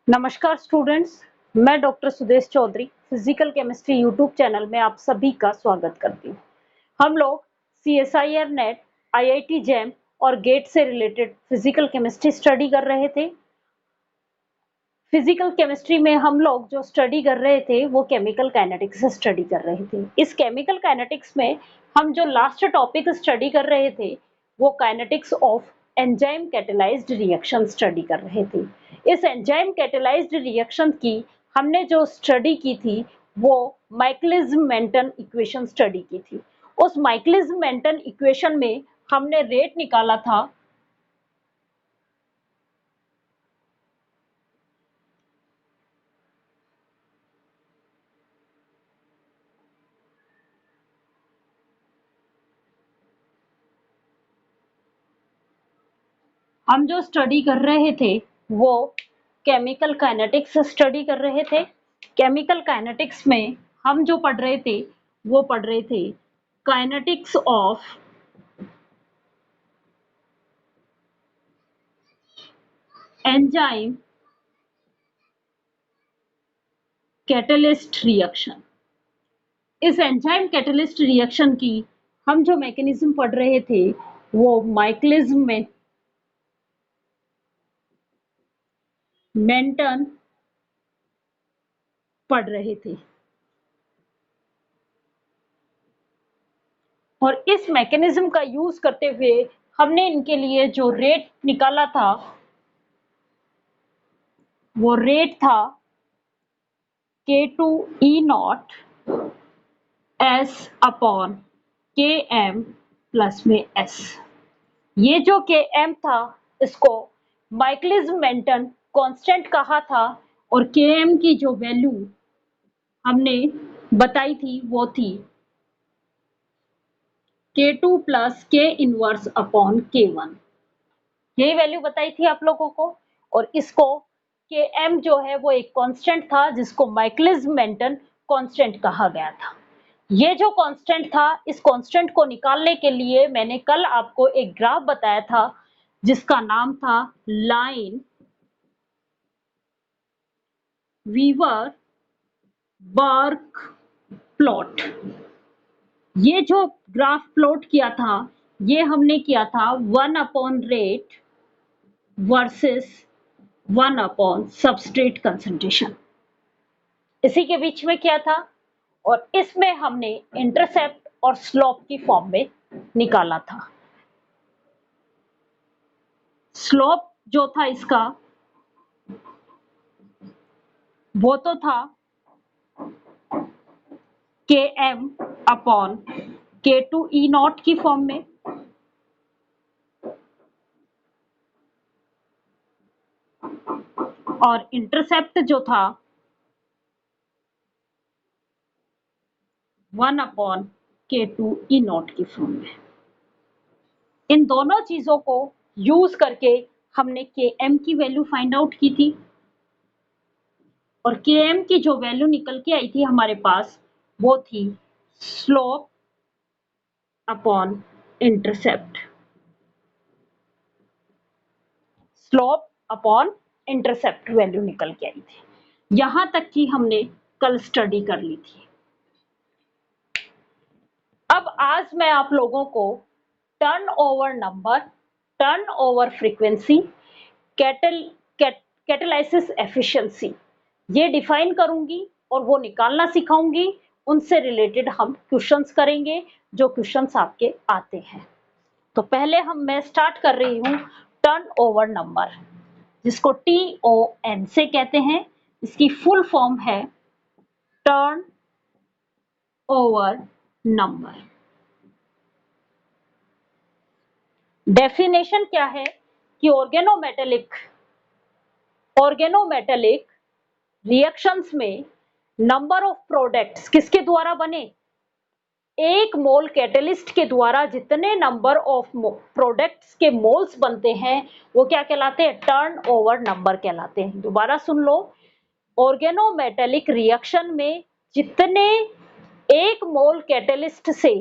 नमस्कार स्टूडेंट्स, मैं doctor Sudesh Chaudhary physical chemistry YouTube channel में आप सभी का स्वागत करती हूँ। हम लोग CSIR नेट, IIT जैम और गेट से रिलेटेड फिजिकल केमिस्ट्री स्टडी कर रहे थे। फिजिकल केमिस्ट्री में हम लोग जो स्टडी कर रहे थे वो केमिकल काइनेटिक्स से स्टडी कर रहे थे। इस केमिकल काइनेटिक्स में हम जो लास्ट टॉपिक स्टडी कर रहे थे वो kinetics of enzyme catalysed reaction study कर रहे थे। इस एंजाइम कैटेलाइज्ड रिएक्शन की हमने जो स्टडी की थी वो माइकलिस-मेंटन इक्वेशन स्टडी की थी। उस माइकलिस-मेंटन इक्वेशन में हमने रेट निकाला था हम जो स्टडी कर रहे थे वो केमिकल काइनेटिक्स स्टडी कर रहे थे। केमिकल काइनेटिक्स में हम जो पढ़ रहे थे वो पढ़ रहे थे kinetics of enzyme catalyst reaction. इस एंजाइम कैटलिस्ट रिएक्शन की हम जो मैकेनिज्म पढ़ रहे थे वो माइकलिस-मेंटन पढ़ रहे थे और इस मैकेनिज्म का यूज करते हुए हमने इनके लिए जो रेट निकाला था वो रेट था K2E0 S upon Km plus में S। ये जो Km था इसको माइकलिस-मेंटन कांस्टेंट कहा था और Km की जो वैल्यू हमने बताई थी वो थी K2 plus K inverse upon K1। यही वैल्यू बताई थी आप लोगों को और इसको Km जो है वो एक कांस्टेंट था जिसको माइकलिस-मेंटन कांस्टेंट कहा गया था। ये जो कांस्टेंट था इस कांस्टेंट को निकालने के लिए मैंने कल आपको एक ग्राफ बताया था जिसका नाम था लाइन वीवर बर्क प्लॉट। ये जो ग्राफ प्लॉट किया था ये हमने किया था 1 upon rate versus 1 upon substrate concentration, इसी के बीच में किया था और इसमें हमने इंटरसेप्ट और स्लोप की फॉर्म में निकाला था। स्लोप जो था इसका वो तो था Km अपॉन K2E0 की फॉर्म में और इंटरसेप्ट जो था 1 अपॉन K2E0 की फॉर्म में। इन दोनों चीजों को यूज करके हमने Km की वैल्यू फाइंड आउट की थी और Km की जो वैल्यू निकल के आई थी हमारे पास वो थी slope upon intercept. Slope upon intercept value निकल के आई थी। यहां तक की हमने कल स्टडी कर ली थी। अब आज मैं आप लोगों को turnover number, turnover frequency, catalysis efficiency ये डिफाइन करूंगी और वो निकालना सिखाऊंगी। उनसे रिलेटेड हम क्वेश्चंस करेंगे जो क्वेश्चंस आपके आते हैं। तो पहले मैं स्टार्ट कर रही हूं टर्नओवर नंबर, जिसको TON से कहते हैं। इसकी फुल फॉर्म है टर्न ओवर नंबर। डेफिनेशन क्या है कि ऑर्गेनोमेटेलिक रिएक्शंस में नंबर ऑफ प्रोडक्ट्स किसके द्वारा बने, एक मोल कैटलिस्ट के द्वारा जितने नंबर ऑफ प्रोडक्ट्स के मोल्स बनते हैं वो क्या कहलाते हैं, टर्नओवर नंबर कहलाते हैं। दोबारा सुन लो, ऑर्गेनोमेटेलिक रिएक्शन में जितने एक मोल कैटलिस्ट से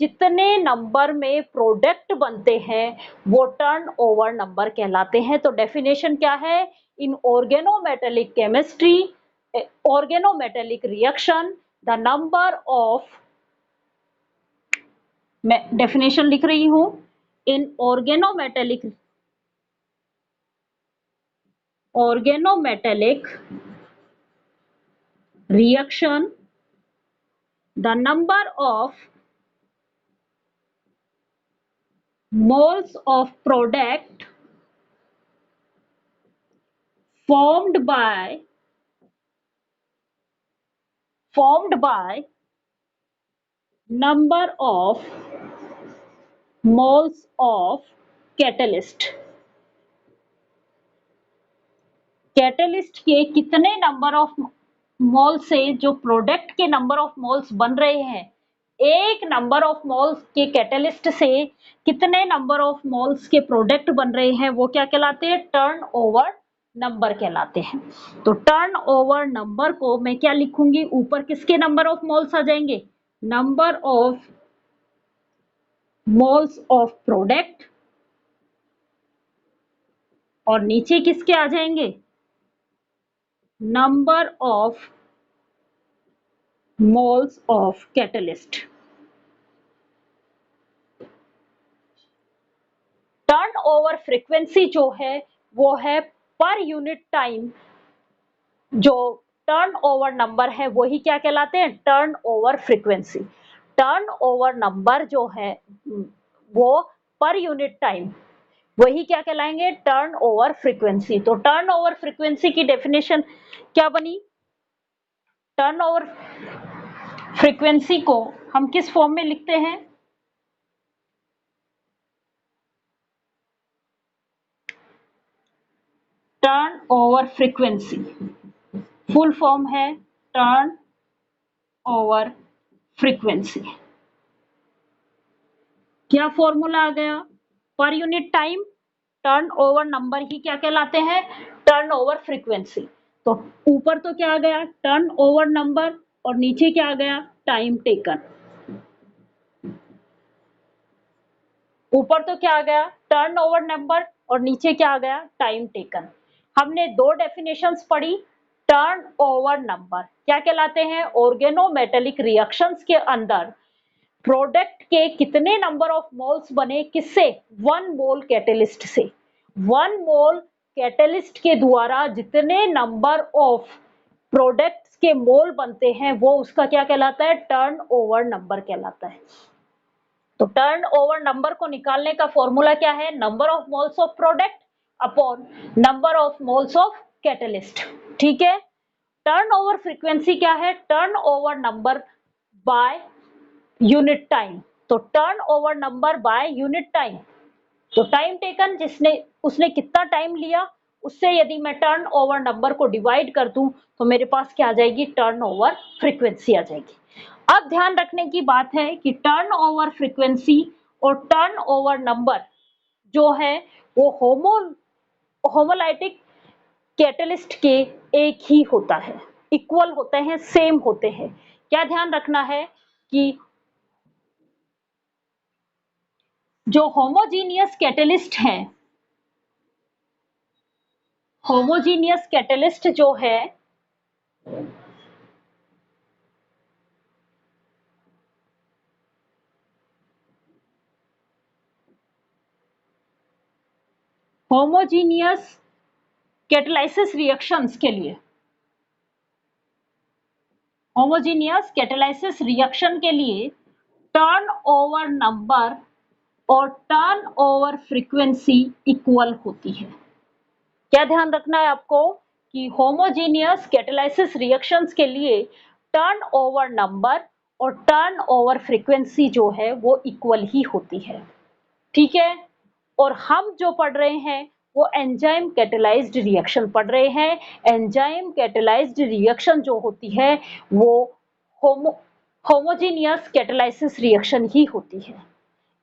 जितने नंबर में प्रोडक्ट बनते हैं वो टर्नओवर नंबर कहलाते हैं। तो डेफिनेशन क्या है? In organometallic chemistry, organometallic reaction, the number of, मैं डेफिनेशन लिख रही हूं, in organometallic reaction, the number of moles of product formed by number of moles of catalyst, catalyst के कितने नंबर ऑफ मोल से जो प्रोडक्ट के नंबर ऑफ मोल्स बन रहे हैं, एक नंबर ऑफ मोल्स के कैटेलिस्ट से कितने नंबर ऑफ मोल्स के प्रोडक्ट बन रहे हैं, वो क्या कहलाते हैं? टर्नओवर नंबर कहलाते हैं। तो टर्नओवर नंबर को मैं क्या लिखूंगी? ऊपर किसके नंबर ऑफ मोल्स आ जाएंगे? Number of moles of product, और नीचे किसके आ जाएंगे? Number of moles of catalyst. Turnover frequency जो है वो है पर यूनिट टाइम, जो टर्नओवर नंबर है वही क्या कहलाते हैं? Turnover frequency. टर्नओवर नंबर जो है वो पर यूनिट टाइम, वही क्या कहलाएंगे? Turnover frequency. तो टर्नओवर फ्रीक्वेंसी की डेफिनेशन क्या बनी? टर्नओवर फ्रीक्वेंसी को हम किस फॉर्म में लिखते हैं? टर्नओवर फ्रीक्वेंसी फुल फॉर्म है टर्न ओवर फ्रीक्वेंसी। क्या फॉर्मूला आ गया? Per unit time turnover number ही क्या कहलाते हैं? Turnover frequency. तो ऊपर तो क्या आ गया? टर्नओवर नंबर, और नीचे क्या आ गया? Time taken. ऊपर तो क्या आ गया? टर्नओवर नंबर, और नीचे क्या आ गया? Time taken. हमने दो डेफिनेशंस पढ़ी। टर्नओवर नंबर क्या कहलाते हैं? ऑर्गेनोमेटेलिक रिएक्शंस के अंदर प्रोडक्ट के कितने नंबर ऑफ मोल्स बने, किससे? 1 मोल कैटेलिस्ट से। 1 मोल कैटेलिस्ट के द्वारा जितने नंबर ऑफ प्रोडक्ट्स के मोल बनते हैं वो उसका क्या कहलाता है? टर्नओवर नंबर कहलाता है। तो टर्नओवर नंबर को निकालने का फॉर्मूला क्या है? Number of moles of product upon number of moles of catalyst. ठीक है। टर्नओवर फ्रीक्वेंसी क्या है? Turnover number by unit time. तो turnover number by unit time, तो टाइम टेकन जिसने उसने कितना टाइम लिया, उससे यदि मैं टर्नओवर नंबर को डिवाइड कर दूं तो मेरे पास क्या आ जाएगी? टर्नओवर फ्रीक्वेंसी आ जाएगी। अब ध्यान रखने की बात है कि टर्नओवर फ्रीक्वेंसी और टर्नओवर नंबर जो है वो होमोलाइटिक कैटलिस्ट के एक ही होता है, इक्वल होते हैं, सेम होते हैं। क्या ध्यान रखना है कि जो होमोजीनियस कैटलिस्ट है, होमोजीनियस कैटलिस्ट जो है होमोजीनियस कैटलाइसिस रिएक्शंस के लिए, होमोजीनियस कैटलाइसिस रिएक्शन के लिए टर्नओवर नंबर और टर्नओवर फ्रीक्वेंसी इक्वल होती है। क्या ध्यान रखना है आपको कि होमोजीनियस कैटलाइसिस रिएक्शंस के लिए टर्नओवर नंबर और टर्नओवर फ्रीक्वेंसी जो है वो इक्वल ही होती है। ठीक है। और हम जो पढ़ रहे हैं वो एंजाइम कैटलाइज्ड रिएक्शन पढ़ रहे हैं। एंजाइम कैटलाइज्ड रिएक्शन जो होती है वो होमोजीनियस कैटलाइसिस रिएक्शन ही होती है।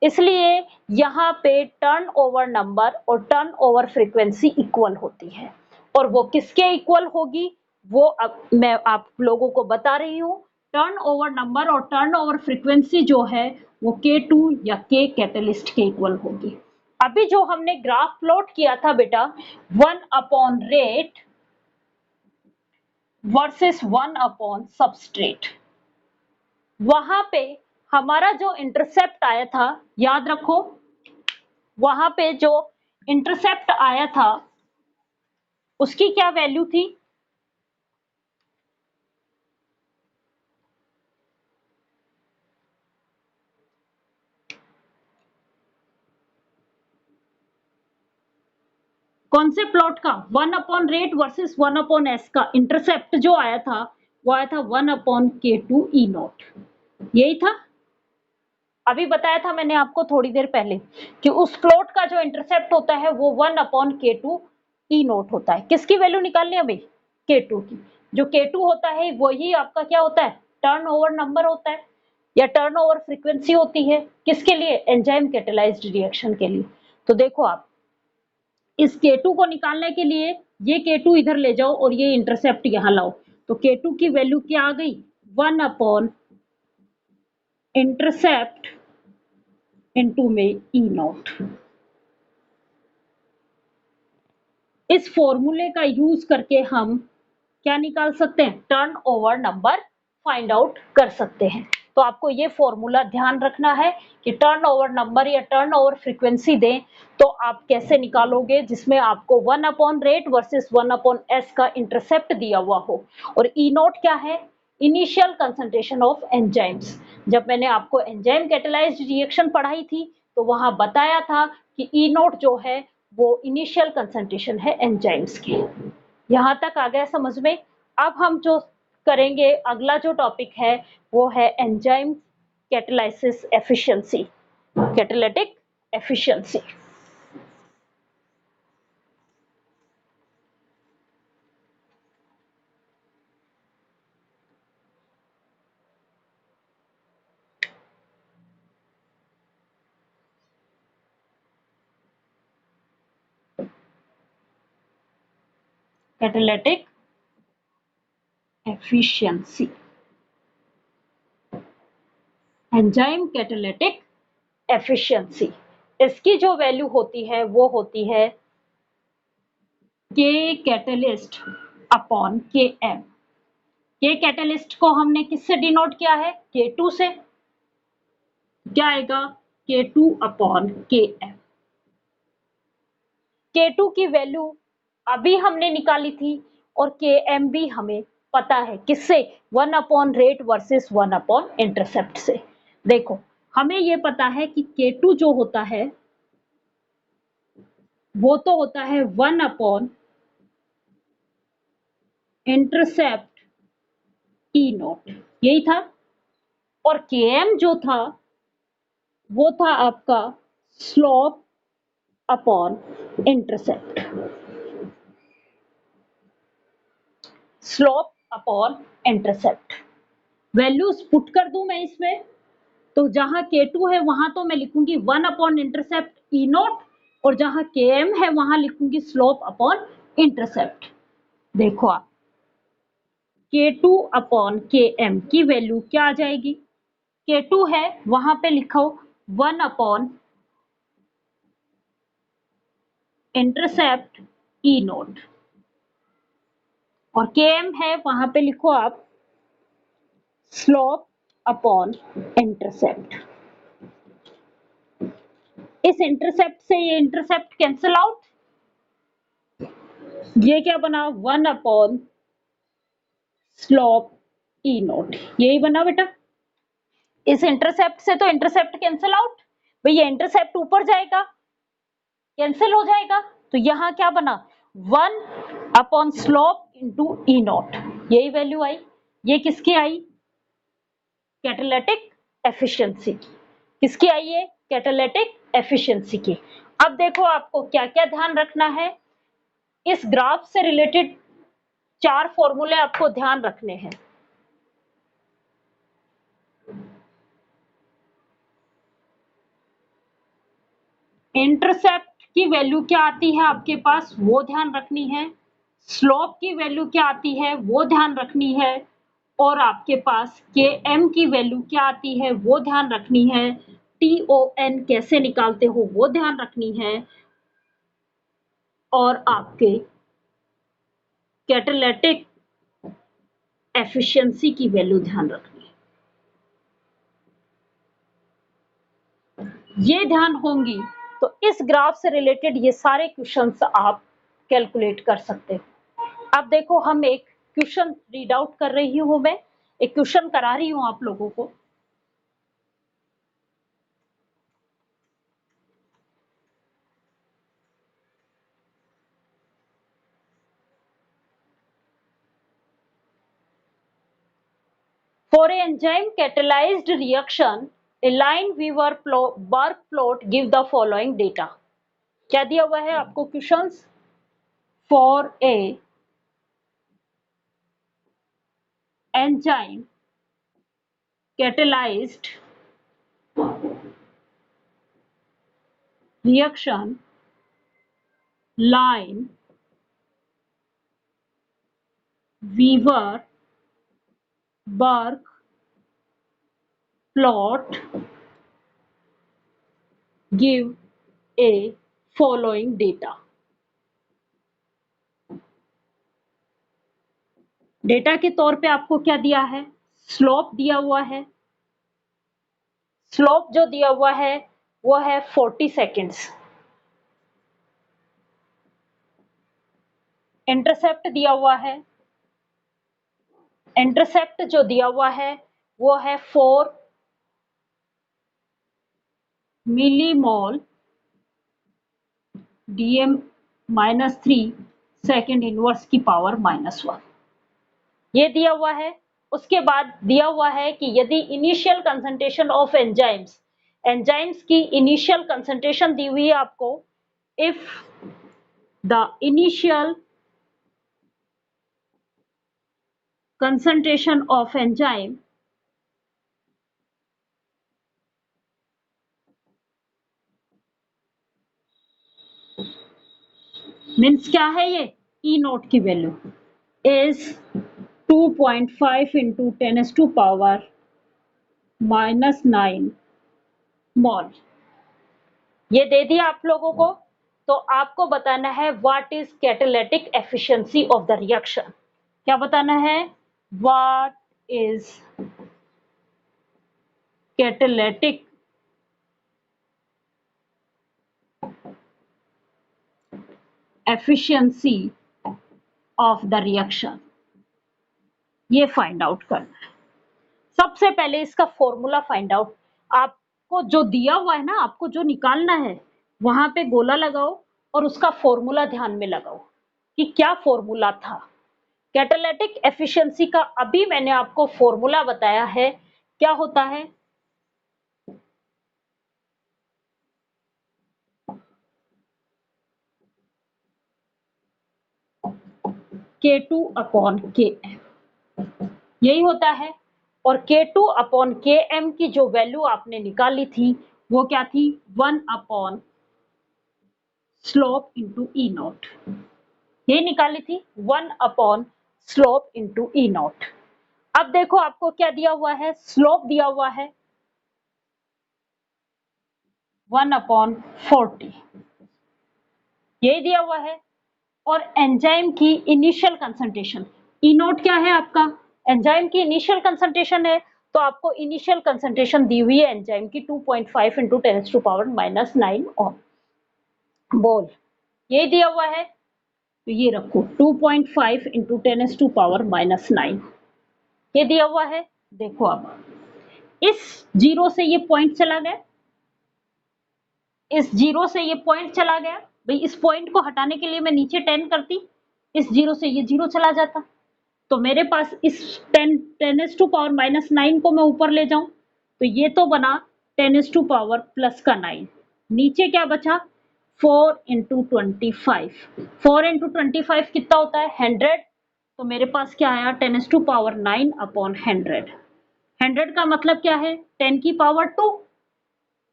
इसलिए यहाँ पे टर्नओवर नंबर और टर्नओवर फ्रीक्वेंसी इक्वल होती है। और वो किसके इक्वल होगी वो अब मैं आप लोगों को बता रही हूँ। टर्नओवर नंबर और टर्नओवर फ्रीक्वेंसी जो है वो K2 या K कैटलिस्ट के इक्वल होगी। अभी जो हमने ग्राफ प्लॉट किया था बेटा 1 upon rate versus 1 upon substrate, वहां पे हमारा जो इंटरसेप्ट आया था, याद रखो वहां पे जो इंटरसेप्ट आया था उसकी क्या वैल्यू थी? कौन से प्लॉट का? 1 upon rate versus 1 upon S का इंटरसेप्ट जो आया था वो आया था 1 अपॉन K2 E नॉट, यही था। अभी बताया था मैंने आपको थोड़ी देर पहले कि उस प्लॉट का जो इंटरसेप्ट होता है वो 1 अपॉन K2 E नॉट होता है। किसकी वैल्यू निकालनी है भाई? K2 की। जो K2 होता है वही आपका क्या होता है? टर्नओवर नंबर होता है या टर्नओवर फ्रीक्वेंसी होती है। किसके लिए? एंजाइम कैटेलाइज्ड रिएक्शन के लिए। तो देखो आप इस K2 को निकालने के लिए ये K2 इधर ले जाओ और ये इंटरसेप्ट यहां लाओ, तो K2 की वैल्यू क्या आ गई? 1 अपॉन इंटरसेप्ट इनटू में E नॉट। इस फॉर्मूले का यूज करके हम क्या निकाल सकते हैं? टर्नओवर नंबर फाइंड आउट कर सकते हैं। तो आपको ये फॉर्मूला ध्यान रखना है कि टर्नओवर नंबर या टर्नओवर फ्रीक्वेंसी दें तो आप कैसे निकालोगे, जिसमें आपको 1 upon rate versus 1 upon S का इंटरसेप्ट दिया हुआ हो। और ई नॉट क्या है? Initial concentration of enzymes. जब मैंने आपको एंजाइम कैटेलाइज्ड रिएक्शन पढ़ाई थी तो वहां बताया था कि ई नॉट जो है वो इनिशियल कंसंट्रेशन है एंजाइम्स की। यहां तक आ गया समझ में? अब हम जो करेंगे अगला जो टॉपिक है वो है enzyme catalysis efficiency, catalytic efficiency. Catalytic efficiency, enzyme catalytic efficiency, इसकी जो वैल्यू होती है वो होती है के कैटेलिस्ट अपॉन के एम। के कैटेलिस्ट को हमने किससे डिनोट किया है? K2 से। क्या आएगा? K2 अपॉन के एम। K2 की वैल्यू अभी हमने निकाली थी और Km भी हमें पता है। किससे? 1 upon rate versus 1 upon intercept से। देखो हमें ये पता है कि K2 जो होता है वो तो होता है 1 अपॉन इंटरसेप्ट E नॉट, यही था। और Km जो था वो था आपका slope upon intercept, slope upon intercept. Values put कर दूं मैं इसमें, तो जहां K2 है वहां तो मैं लिखूंगी 1 अपॉन इंटरसेप्ट E नॉट और जहां Km है वहां लिखूंगी स्लोप अपॉन इंटरसेप्ट। देखो आप K2 अपॉन Km की वैल्यू क्या आ जाएगी? K2 है वहां पे लिखो 1 अपॉन इंटरसेप्ट E नॉट और Km है वहां पे लिखो आप स्लोप अपॉन इंटरसेप्ट। इस इंटरसेप्ट से ये इंटरसेप्ट कैंसिल आउट, ये क्या बना? 1 अपॉन स्लोप E नॉट, यही बना बेटा। इस इंटरसेप्ट से तो इंटरसेप्ट कैंसिल आउट, भाई ये इंटरसेप्ट ऊपर जाएगा कैंसिल हो जाएगा, तो यहां क्या बना? 1 upon slope into E not, यही वैल्यू आई। ये किसकी आई? Catalytic efficiency. किसकी आई है? कैटेलिटिक एफिशिएंसी की। अब देखो आपको क्या क्या ध्यान रखना है। इस ग्राफ से रिलेटेड 4 फॉर्मूले आपको ध्यान रखने हैं। इंटरसेप्ट की वैल्यू क्या आती है आपके पास वो ध्यान रखनी है, स्लोप की वैल्यू क्या आती है वो ध्यान रखनी है, और आपके पास के एम की वैल्यू क्या आती है वो ध्यान रखनी है, टी ओ एन कैसे निकालते हो वो ध्यान रखनी है, और आपके कैटालिटिक एफिशिएंसी की वैल्यू ध्यान रखनी है। ये ध्यान होंगी तो इस ग्राफ से रिलेटेड ये सारे क्वेश्चंस आप कैलकुलेट कर सकते हो। अब देखो हम एक क्वेश्चन रीड आउट कर रही हूं, मैं एक क्वेश्चन करा रही हूं आप लोगों को। For an enzyme catalyzed reaction, a Lineweaver work plot give the following data। क्या दिया हुआ है आपको questions? For a enzyme catalyzed reaction, Lineweaver work plot give a following data। Data के तौर पे आपको क्या दिया है? स्लोप दिया हुआ है। स्लोप जो दिया हुआ है वो है 40 सेकेंड्स। इंटरसेप्ट दिया हुआ है, इंटरसेप्ट जो दिया हुआ है वो है 4 मिलीमोल DM-3 सेकेंड इनवर्स की पावर -1, ये दिया हुआ है। उसके बाद दिया हुआ है कि यदि initial concentration of enzymes, enzymes की इनिशियल कंसंट्रेशन दी हुई है आपको, if the initial concentration of enzyme means क्या है, ये ई नोट की वैल्यू इज 2.5 इंटू 10⁻⁻⁹ मोल। ये दे दिया आप लोगों को, तो आपको बताना है what is catalytic efficiency of the reaction. क्या बताना है? What is catalytic efficiency of the reaction, ये फाइंड आउट करना है। सबसे पहले इसका फॉर्मूला फाइंड आउट, आपको जो दिया हुआ है ना, आपको जो निकालना है वहां पे गोला लगाओ और उसका फॉर्मूला ध्यान में लगाओ कि क्या फॉर्मूला था। कैटालिटिक एफिशिएंसी का अभी मैंने आपको फॉर्मूला बताया है, क्या होता है? K2/Km, यही होता है। और K2/Km की जो वैल्यू आपने निकाली थी वो क्या थी? 1 स्लोप इंटू ई नॉट, ये निकाली थी 1 स्लोप इंटू ई नॉट। अब देखो आपको क्या दिया हुआ है? स्लोप दिया हुआ है 1/40, यही दिया हुआ है। और एंजाइम की इनिशियल कंसंट्रेशन, ई नॉट क्या है आपका? एंजाइम की इनिशियल कंसंट्रेशन है, तो आपको इनिशियल कंसंट्रेशन दी हुई है एंजाइम की 2.5 इंटू 10⁻⁹ बोल, ये दिया हुआ है। तो ये रखो 2.5 इंटू 10⁻⁹ ये दिया हुआ है। देखो अब इस जीरो से ये पॉइंट चला गया, इस जीरो से ये पॉइंट चला गया। भाई इस पॉइंट को हटाने के लिए मैं नीचे 10 करती, इस जीरो से ये जीरो चला जाता, तो मेरे पास इस 10⁻⁹ को मैं ऊपर ले जाऊं तो ये तो बना 10⁻+9, नीचे क्या बचा? 4 इंटू 25, 4 इंटू 25 कितना होता है? 100। तो मेरे पास क्या आया? 10⁻⁹/100। 100 का मतलब क्या है? 10 की पावर 2।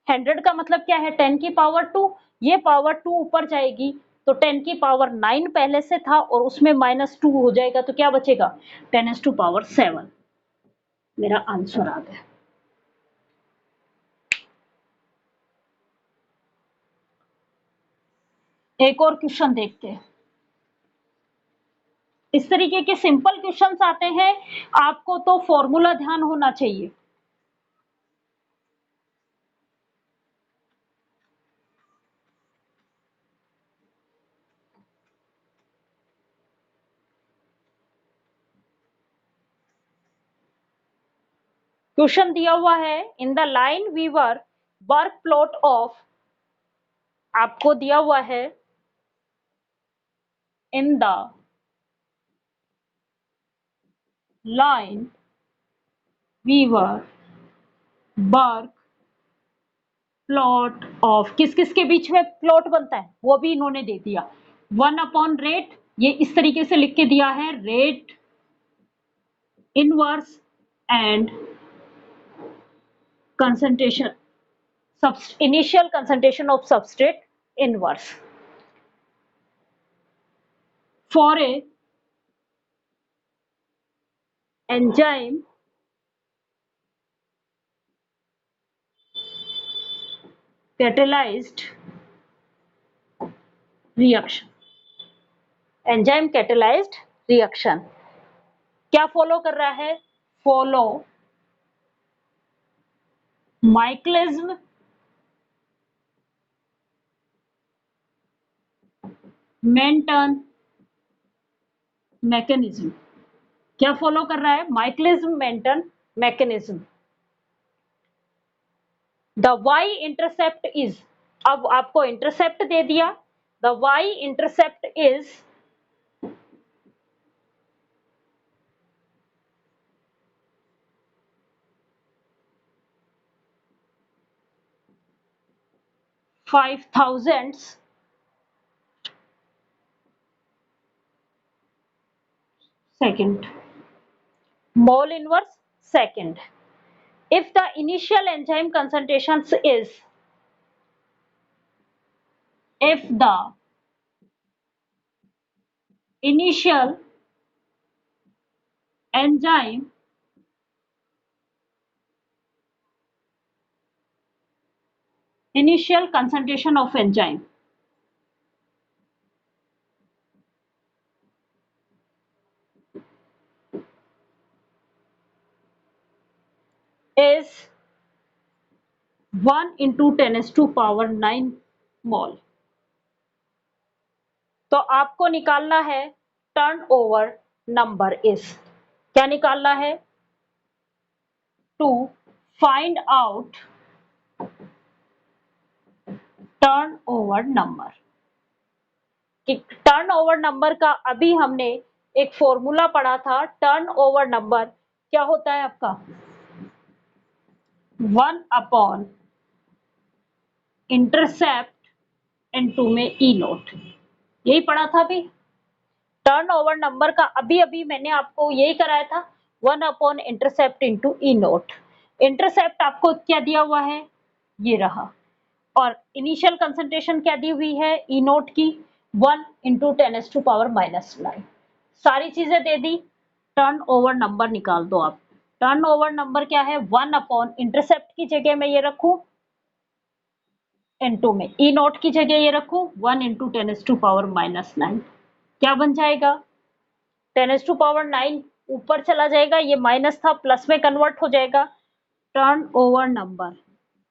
100 का मतलब क्या है? 10 की पावर 2। ये पावर 2 ऊपर जाएगी तो 10 की पावर 9 पहले से था और उसमें -2 हो जाएगा, तो क्या बचेगा? 10⁻7। मेरा आंसर आ गया। एक और क्वेश्चन देखते हैं। इस तरीके के सिंपल क्वेश्चंस आते हैं, आपको तो फॉर्मूला ध्यान होना चाहिए। क्वेश्चन दिया हुआ है, in the line weaver work plot of, आपको दिया हुआ है in the line weaver work plot of, किस किस के बीच में प्लॉट बनता है वो भी इन्होंने दे दिया। 1/रेट, ये इस तरीके से लिख के दिया है, rate inverse and concentration, initial concentration of substrate inverse for a enzyme catalyzed reaction। Enzyme catalysed reaction क्या फॉलो कर रहा है? Follow Michaelis Menten mechanism. क्या फॉलो कर रहा है? Michaelis Menten mechanism. The Y intercept is, अब आपको इंटरसेप्ट दे दिया, the Y intercept is 5000 second mole inverse second. If the initial enzyme concentrations is, if the initial enzyme initial concentration of enzyme is 1 into 10⁻⁹ मोल, तो आपको निकालना है turnover number is, क्या निकालना है? To find out turnover number. Turnover number का अभी हमने एक फॉर्मूला पढ़ा था, टर्नओवर नंबर क्या होता है आपका? 1 इंटरसेप्ट इनटू में ई नोट, यही पढ़ा था अभी। टर्नओवर नंबर का अभी अभी मैंने आपको यही कराया था, 1 इंटरसेप्ट इनटू ई नोट। इंटरसेप्ट आपको क्या दिया हुआ है? ये रहा, और इनिशियल कंसंट्रेशन क्या दी हुई है ई नोट की? 1 इंटू 10⁻⁹ सारी चीजें दे दी। टर्नओवर नंबर निकाल दो आप। टर्नओवर नंबर क्या है? 1 इंटरसेप्ट की जगह मैं ये रखूं इनटू में ई नोट की जगह ये रखूं 1 इंटू 10⁻⁹, क्या बन जाएगा? 10⁻⁹ ऊपर चला जाएगा, ये माइनस था प्लस में कन्वर्ट हो जाएगा। टर्नओवर नंबर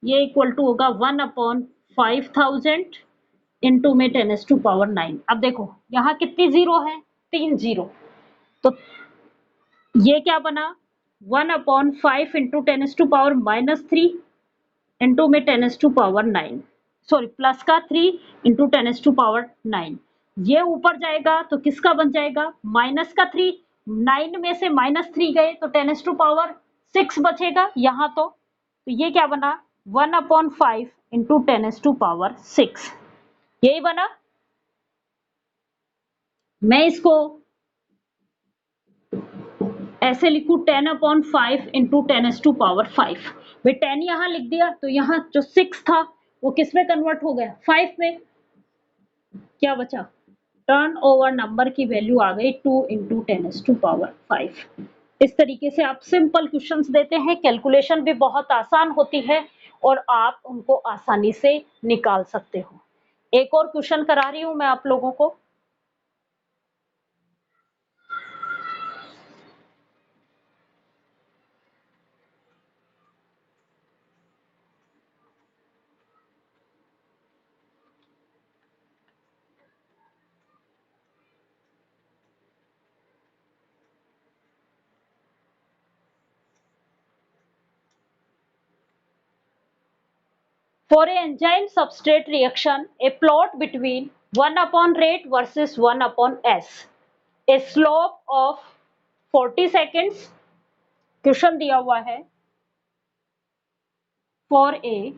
ये इक्वल टू होगा 1/5000 इंटू में 10⁻⁹। अब देखो यहाँ कितनी जीरो है? 3 जीरो, तो ये क्या बना? 1/5 इंटू 10⁻⁻³ इंटू में 10⁻⁹, सॉरी प्लस का 3 इंटू 10⁻⁹, ये ऊपर जाएगा तो किसका बन जाएगा? माइनस का 3, 9 में से -3 गए तो 10⁻6 बचेगा यहाँ तो ये क्या बना? 1/5 इंटू 10⁻6, यही बना। मैं इसको ऐसे लिखूं 10/5 इंटू 10⁻⁵, भाई 10 यहाँ लिख दिया तो यहाँ जो 6 था वो किस में कन्वर्ट हो गया? 5 में। क्या बचा? टर्नओवर नंबर की वैल्यू आ गई 2 इंटू 10⁻⁵। इस तरीके से आप सिंपल क्वेश्चंस देते हैं, कैलकुलेशन भी बहुत आसान होती है और आप उनको आसानी से निकाल सकते हो। एक और क्वेश्चन करा रही हूं मैं आप लोगों को। For a enzyme substrate reaction, a plot between 1 upon rate versus 1 upon S. A slope of 40 seconds. Question दिया हुआ है for a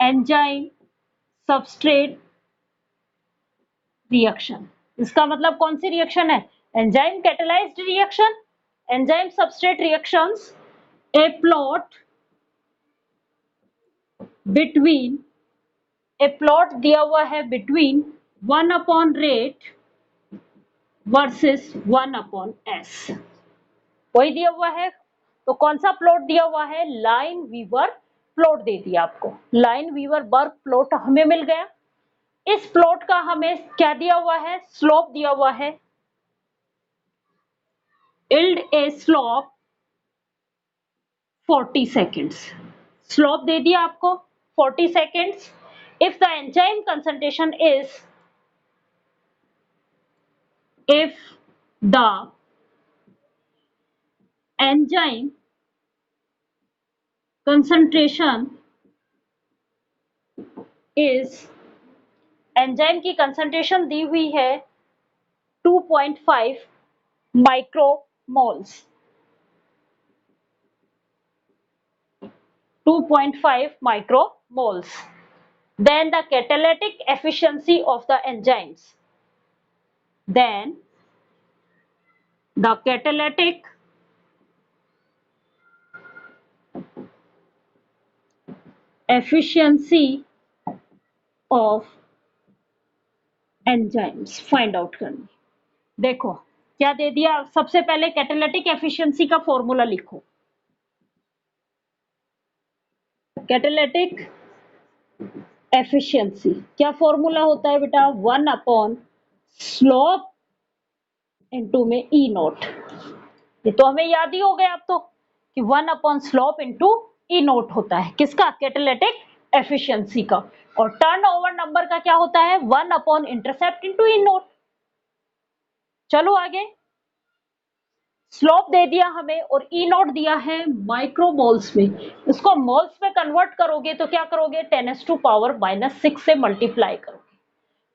enzyme substrate reaction. इसका मतलब कौन सी रिएक्शन है? Enzyme catalysed reaction, enzyme substrate reactions. ए प्लॉट बिटवीन, ए plot दिया हुआ है between 1 upon rate versus 1 upon S, वही दिया हुआ है। तो कौन सा प्लॉट दिया हुआ है? लाइन वीवर प्लॉट दे दिया आपको, लाइन वीवर बर्ग प्लॉट हमें मिल गया। इस प्लॉट का हमें क्या दिया हुआ है? स्लोप दिया हुआ है, yield a slope 40 seconds, slope दे दिया आपको 40 seconds। if the enzyme concentration is, if the enzyme concentration is, enzyme की कंसंट्रेशन दी हुई है 2.5 माइक्रोमोल्स, 2.5 micromoles, then the catalytic efficiency of the enzymes, then the catalytic efficiency of enzymes find out करनी। देखो क्या दे दिया, सबसे पहले कैटालिटिक एफिशिएंसी का फॉर्मूला लिखो। कैटालिटिक एफिशिएंसी क्या फॉर्मूला होता है बेटा? 1 अपॉन स्लोप इनटू में ई नोट। ये तो हमें याद ही हो गया अब तो कि 1 अपॉन स्लोप इनटू ई नोट होता है किसका? कैटालिटिक एफिशिएंसी का। और टर्नओवर नंबर का क्या होता है? 1 अपॉन इंटरसेप्ट इनटू ई नोट। चलो आगे, स्लोप दे दिया हमें और ई नोट दिया है माइक्रोमोल्स में। इसको मोल्स में कन्वर्ट करोगे तो क्या करोगे? 10⁻⁻⁻6 से मल्टीप्लाई करोगे।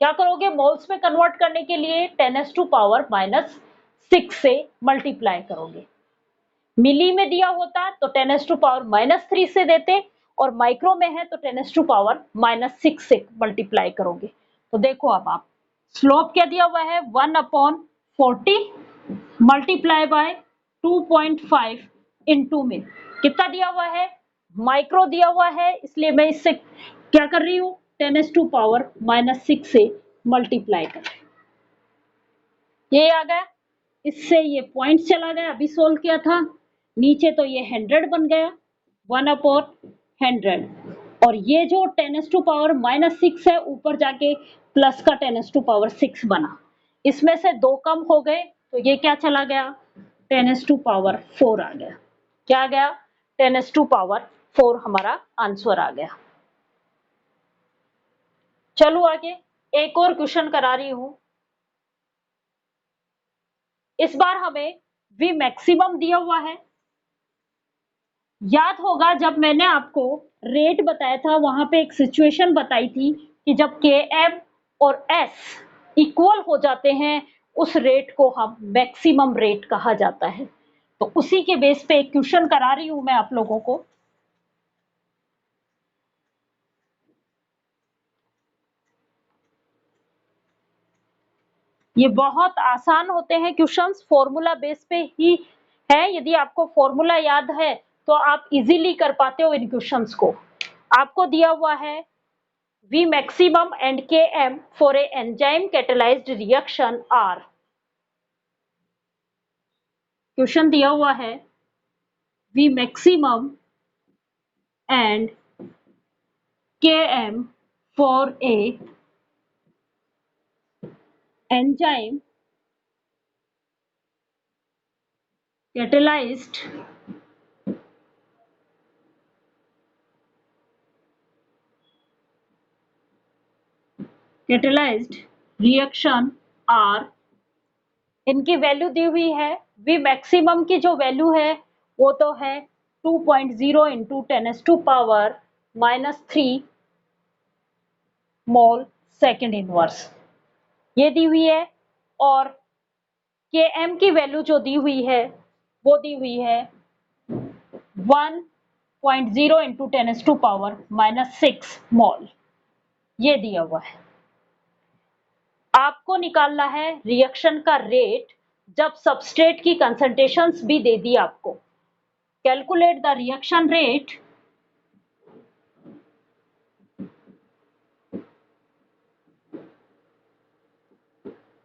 क्या करोगे? मोल्स में कन्वर्ट करने के लिए 10⁻⁻6 से मल्टीप्लाई करोगे। मिली में दिया होता तो 10⁻⁻3 से देते, और माइक्रो में है तो 10⁻⁻6 से मल्टीप्लाई करोगे। तो देखो अब आप, स्लोप क्या दिया हुआ है? 1 अपॉन 40 मल्टीप्लाई बाय 2.5 इनटू में कितना दिया हुआ है? माइक्रो दिया हुआ है, इसलिए मैं इससे क्या कर रही हूं? 10⁻⁻6 से मल्टीप्लाई कर रही हूं। ये आ गया, इससे ये पॉइंट चला गया, अभी सोल्व किया था। नीचे तो ये 100 बन गया, 1 अपॉन 100, और ये जो 10⁻⁻6 है ऊपर जाके प्लस का 10⁻6 बना। इसमें से दो कम हो गए तो ये क्या चला गया? 10⁻4 आ गया। क्या आ गया? 10⁻4 हमारा आंसर आ गया। चलो आगे, एक और क्वेश्चन करा रही हूं। इस बार हमें वी मैक्सिमम दिया हुआ है। याद होगा जब मैंने आपको रेट बताया था, वहां पे एक सिचुएशन बताई थी कि जब के एम और एस इक्वल हो जाते हैं, उस रेट को हम मैक्सिमम रेट कहा जाता है। तो उसी के बेस पे एक क्वेश्चन करा रही हूं मैं आप लोगों को। ये बहुत आसान होते हैं क्वेश्चंस, फॉर्मूला बेस पे ही है। यदि आपको फॉर्मूला याद है तो आप इजीली कर पाते हो इन क्वेश्चंस को। आपको दिया हुआ है V maximum and Km for a enzyme catalyzed reaction are, question दिया हुआ है V maximum and Km for a enzyme catalyzed reaction R। इनकी वैल्यू दी हुई है। V मैक्सिमम की जो वैल्यू है वो तो है 2.0 इंटू 10⁻³ मोल सेकेंड इनवर्स, ये दी हुई है। और Km की वैल्यू जो दी हुई है वो दी हुई है 1.0 इंटू 10⁻⁻6 मोल, ये दिया हुआ है। आपको निकालना है रिएक्शन का रेट जब सबस्ट्रेट की कंसंट्रेशंस भी दे दी आपको। Calculate the reaction rate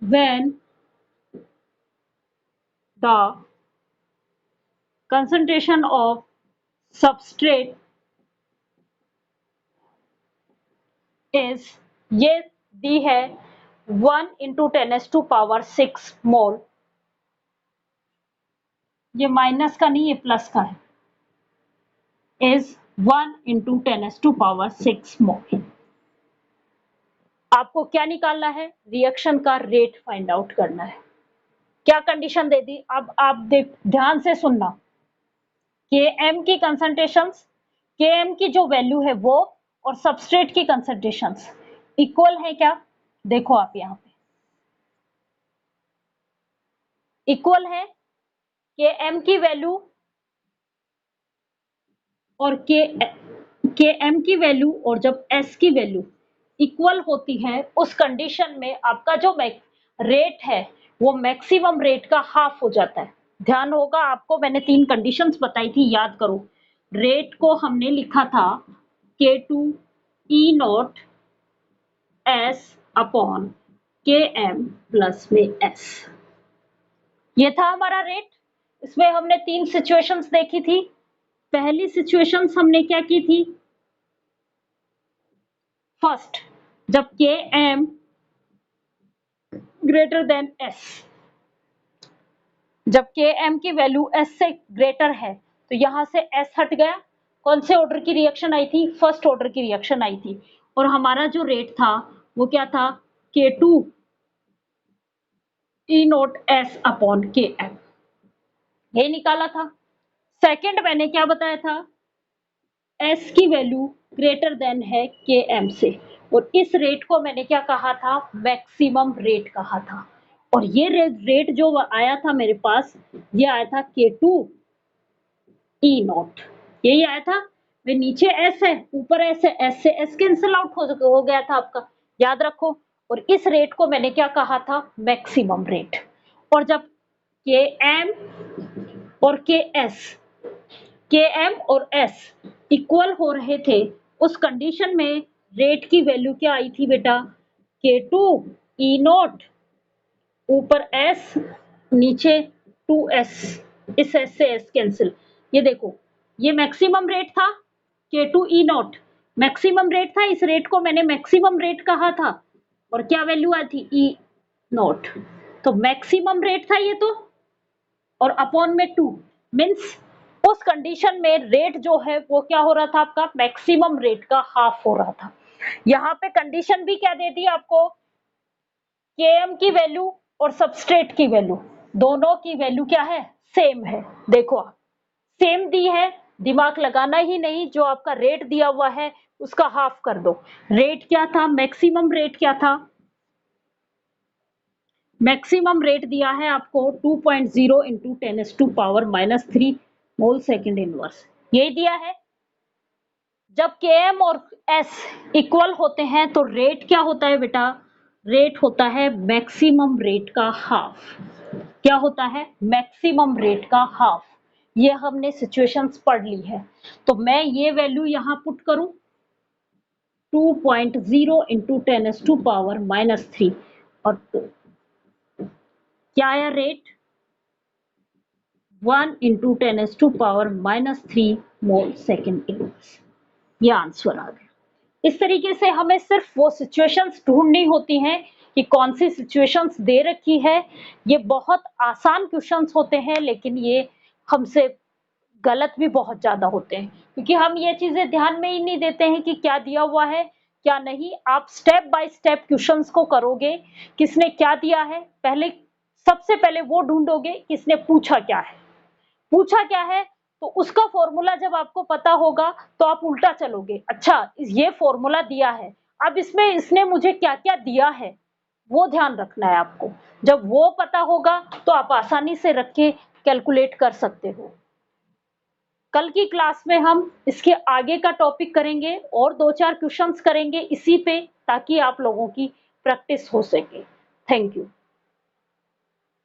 when the concentration of substrate is, ये दी है 1 इंटू 10⁻6 मोल। ये माइनस का नहीं, ये प्लस का है। इज 1 इंटू 10⁻6 मोल। आपको क्या निकालना है? रिएक्शन का रेट फाइंड आउट करना है। क्या कंडीशन दे दी? अब आप देख ध्यान से सुनना। Km की कंसंट्रेशंस, Km की जो वैल्यू है वो और सबस्ट्रेट की कंसंट्रेशंस इक्वल है क्या? देखो आप यहाँ पे इक्वल है। Km की वैल्यू और Km की वैल्यू और जब S की वैल्यू इक्वल होती है उस कंडीशन में आपका जो रेट है वो मैक्सिमम रेट का हाफ हो जाता है। ध्यान होगा आपको, मैंने 3 कंडीशंस बताई थी, याद करो। रेट को हमने लिखा था K2 E not S upon Km plus में S, ये था हमारा रेट। इसमें हमने 3 सिचुएशंस देखी थी। पहली सिचुएशंस हमने क्या की थी? फर्स्ट, जब Km ग्रेटर देन S, जब Km की वैल्यू S से ग्रेटर है तो यहां से S हट गया। कौन से ऑर्डर की रिएक्शन आई थी? फर्स्ट ऑर्डर की रिएक्शन आई थी। और हमारा जो रेट था वो क्या था? K2 E not S upon Km, ये निकाला था। सेकंड मैंने क्या बताया था? S की वैल्यू ग्रेटर देन है Km से, और इस रेट को मैंने क्या कहा था? मैक्सिमम रेट कहा था। और ये रेट जो आया था मेरे पास, ये आया था K2 E नॉट, यही आया था। वे नीचे S है, ऊपर S है, S से S कैंसिल आउट हो गया था आपका, याद रखो। और इस रेट को मैंने क्या कहा था? Maximum rate. और जब Km और Km और S इक्वल हो रहे थे उस कंडीशन में रेट की वैल्यू क्या आई थी बेटा? K2 E नॉट, ऊपर S, नीचे 2S, इस S से S कैंसिल। ये देखो, ये मैक्सिमम रेट था। K2 E not maximum rate था, इस रेट को मैंने मैक्सिमम रेट कहा था। और क्या वैल्यू आई थी? E नॉट, तो मैक्सिमम रेट था ये तो। और अपॉन में 2 मीन्स उस कंडीशन में रेट जो है वो क्या हो रहा था आपका? मैक्सिमम रेट का हाफ हो रहा था। यहाँ पे कंडीशन भी क्या दे दी आपको? Km की वैल्यू और सबस्ट्रेट की वैल्यू, दोनों की वैल्यू क्या है? सेम है। देखो आप, सेम दी है, दिमाग लगाना ही नहीं, जो आपका रेट दिया हुआ है उसका हाफ कर दो। रेट क्या था? मैक्सिमम रेट क्या था? मैक्सिमम रेट दिया है आपको 2.0 इंटू 10⁻³ मोल सेकेंड इनवर्स, यही दिया है। जब Km और S इक्वल होते हैं तो रेट क्या होता है बेटा? रेट होता है मैक्सिमम रेट का हाफ। क्या होता है? मैक्सिमम रेट का हाफ। ये हमने सिचुएशंस पढ़ ली है। तो मैं ये वैल्यू यहां पुट करूं 2.0 इंटू 10⁻³ और क्या आया रेट? 1 × 10⁻³ मोल सेकेंड इनवर्स। ये आंसर आ गया। इस तरीके से हमें सिर्फ वो सिचुएशंस ढूंढनी होती हैं कि कौन सी सिचुएशंस दे रखी है। ये बहुत आसान क्वेश्चंस होते हैं, लेकिन ये हमसे गलत भी बहुत ज्यादा होते हैं, क्योंकि हम ये चीजें ध्यान में ही नहीं देते हैं कि क्या दिया हुआ है क्या नहीं। आप स्टेप बाय स्टेप क्वेश्चंस को करोगे, किसने क्या दिया है, पहले सबसे पहले वो ढूंढोगे किसने पूछा क्या है। पूछा क्या है तो उसका फॉर्मूला जब आपको पता होगा तो आप उल्टा चलोगे, अच्छा ये फॉर्मूला दिया है, अब इसमें इसने मुझे क्या क्या दिया है वो ध्यान रखना है आपको। जब वो पता होगा तो आप आसानी से रख के कैलकुलेट कर सकते हो। कल की क्लास में हम इसके आगे का टॉपिक करेंगे और 2-4 क्वेश्चंस करेंगे इसी पे, ताकि आप लोगों की प्रैक्टिस हो सके। Thank you.